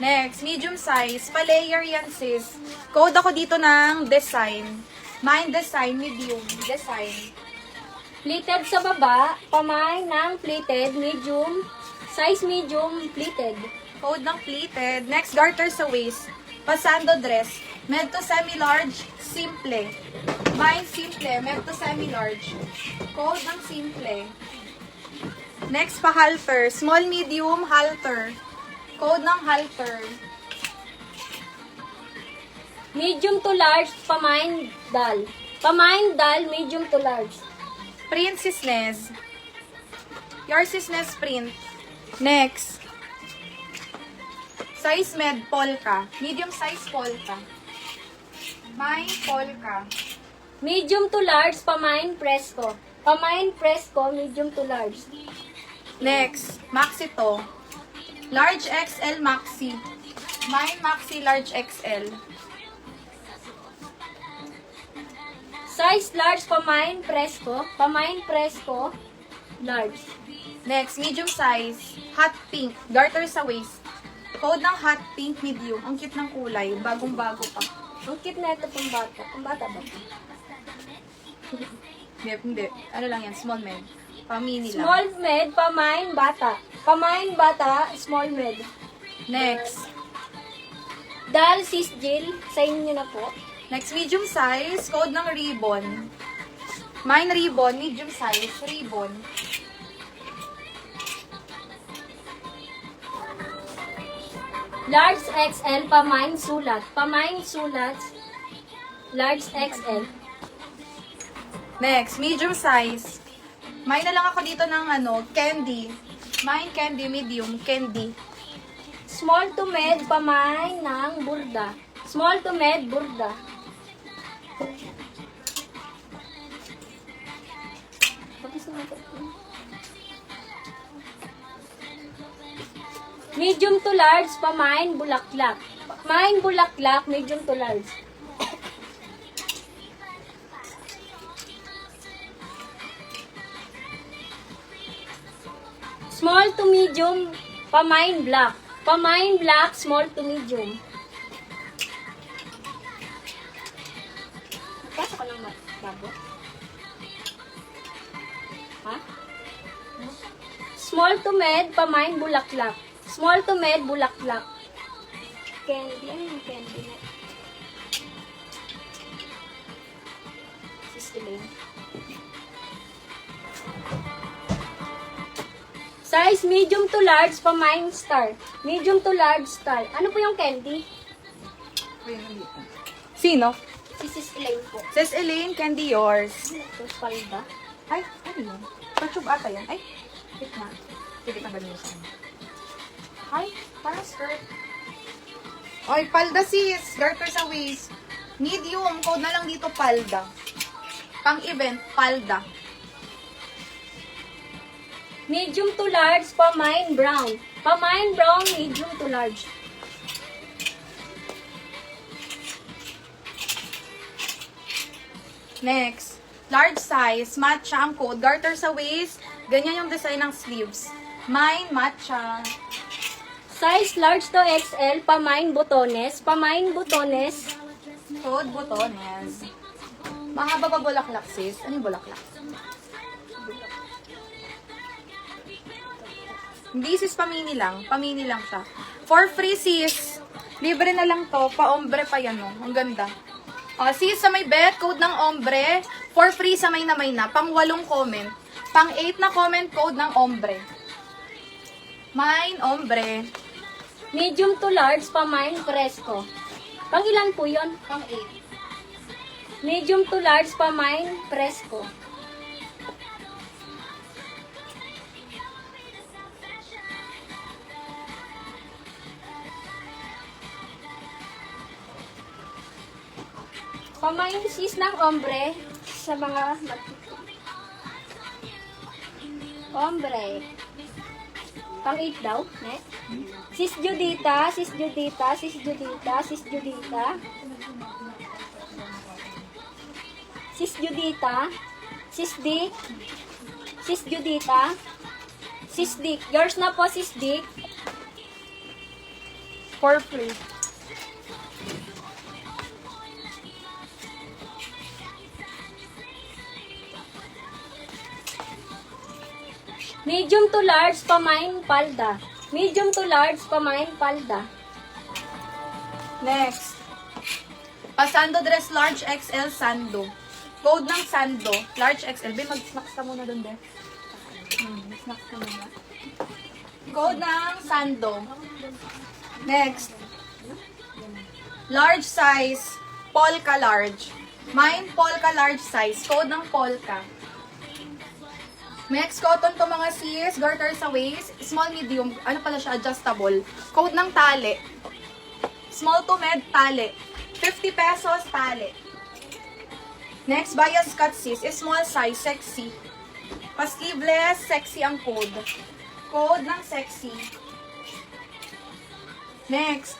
Next, medium size. Pa-layer yan, sis. Code ako dito ng design. Mine design, medium. Design. Pleated sa baba, pamay ng pleated, medium, size medium, pleated. Code ng pleated. Next, garter sa waist. Pasando dress. Med to semi-large, simple. Mine simple, med to semi-large. Code ng simple. Next, pa-halter. Small, medium, halter. Code ng halter. Medium to large, pamay dal. Pamay dal, medium to large. Print cisnes. Your cisnes print. Next. Size med, polka. Medium size polka. Mine polka. Medium to large, pamay presko. Pamay presko, medium to large. Next. Maxi to. Large XL maxi. Mine maxi large XL. Size large, pamay presko, large. Next, medium size. Hot pink. Garter sa waist. Code ng hot pink medium. Ang cute ng kulay. Bagong-bago pa. Ang cute na ito pang bata. Pang bata ba? Hindi. Ano lang yan? Small med. Pamini lang. Small med, pamay bata. Pamay bata, small med. Next. Dal, sis Jill, sa inyo na po. Next, medium size. Code ng ribbon. Mine ribbon. Medium size. Ribbon. Large XL, pamay sulat. Pamay sulat, large XL. Next, medium size. Mine na lang ako dito ng candy. Mine candy, medium, candy. Small to med, pamay ng burda. Small to med, burda. Medium to large, pamay bulaklak. Pamay bulaklak, medium to large. Small to medium, pamay black. Pamay black, small to medium. Pasok ko ng bago. Ha? Small to med, pamay bulaklak. Small to med, bulaklak. Candy. Ano yung candy na? Sistiling. Size medium to large, pamay star. Medium to large star. Ano po yung candy? Sino? Si Sis Elaine po. Sis Elaine, candy yours. Ito, palda. Ay, ano yun? Patube ata yan. Ay, wait na. Sige, tanggalin mo sa akin. Ay, parang skirt. Ay, palda sis. Garter sa waist. Medium. Code na lang dito, palda. Pang-event, palda. Medium to large, pamay brown. Pamay brown, medium to large. Next, large size, matcha ang code. Garter sa waist. Ganyan yung design ng sleeves. Mine, matcha. Size large to XL, pamay botones. Pamay botones. Code, botones. Mahaba ba bulaklak, sis? Ano yung bulaklak? Hindi, sis, pamini lang. Pamini lang siya. For free, sis. Libre na lang to. Pa-ombre pa yan, oh. Ang ganda. Sis, sa may bet, code ng ombre. For free sa may na may na. Pang 8 comment. Pang 8 na comment code ng ombre. Mine, ombre. Medium to large, pamay presko. Pang ilan po yun? Pang 8. Medium to large, pamay presko. Pamay sis ng ombre sa mga ombre. Pang 8 daw, ne? Sis Judita, sis Judita, sis Judita, sis Judita. Sis Judita, Sis Dick, Sis Judita, Sis Dick. Yours na po, Sis Dick. For free. Medium to large, pamain, palda. Medium to large, pamain, palda. Next. Pasando dress large XL Sando. Code ng Sando. Large XL. Be, mag-snacks ka muna dun, de. Snacks ka muna. Code ng Sando. Next. Large size. Polka large. Mine polka large size. Code ng polka. Next, cotton to mga sis. Garter sa waist. Small, medium. Ano pala siya? Adjustable. Code ng tali. Small to med, tali. 50 pesos, tali. Next, bias cut sis. Small size, sexy. Pa-sleeveless, sexy ang code. Code ng sexy. Next.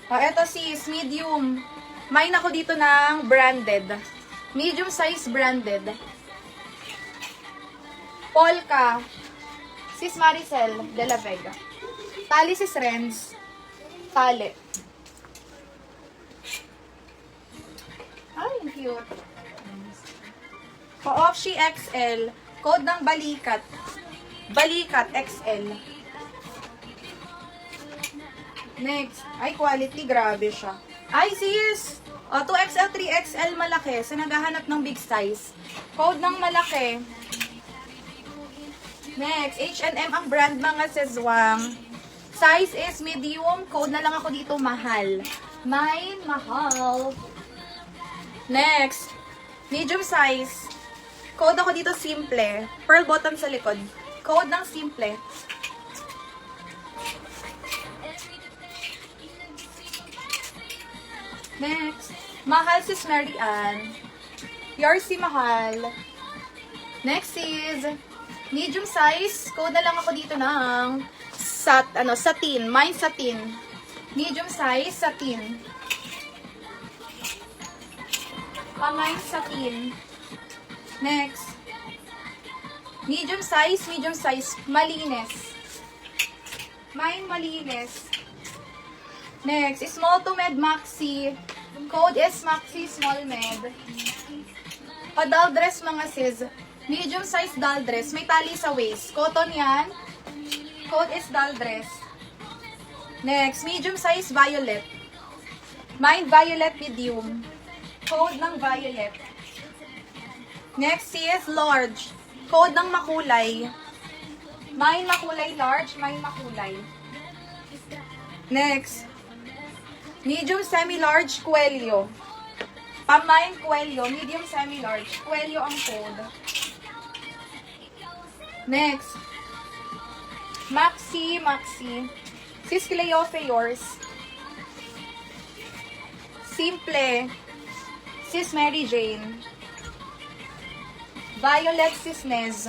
Eto sis, medium. Mine ako dito ng branded. Medium size branded. Polka. Sis Maricel de la Vega. Tali sis Renz. Tali. Ay, cute. Pa-Offshi XL. Code ng balikat. Balikat XL. Next. Ay, quality. Grabe siya. Ay, sis! 2XL, 3XL malaki. Sa naghahanap ng big size. Code ng malaki. Next. H&M ang brand mga sezwang. Size is medium. Code na lang ako dito, mahal. Mine, mahal. Next. Medium size. Code ako dito, simple. Pearl bottom sa likod. Code ng simple. Next. Mahal sis Mary Ann. Yours si Mahal. Next is medium size. Code na lang ako dito ng satin. Mine satin. Medium size, satin. Mine satin. Next. Medium size, malinis. Mine malinis. Next, small to med maxi. Code is maxi small med. Pa-doll dress mga sis. Medium size doll dress. May tali sa waist. Cotton yan. Code is doll dress. Next, medium size violet. Mine violet medium. Code ng violet. Next is large. Code ng makulay. Mine makulay large, mine makulay. Next. Medium semi-large Cuello. Pamine Cuello, medium semi-large. Cuello ang code. Next. Maxi. Sis Cleofe, yours. Simple. Sis Mary Jane. Violet, sis Nez.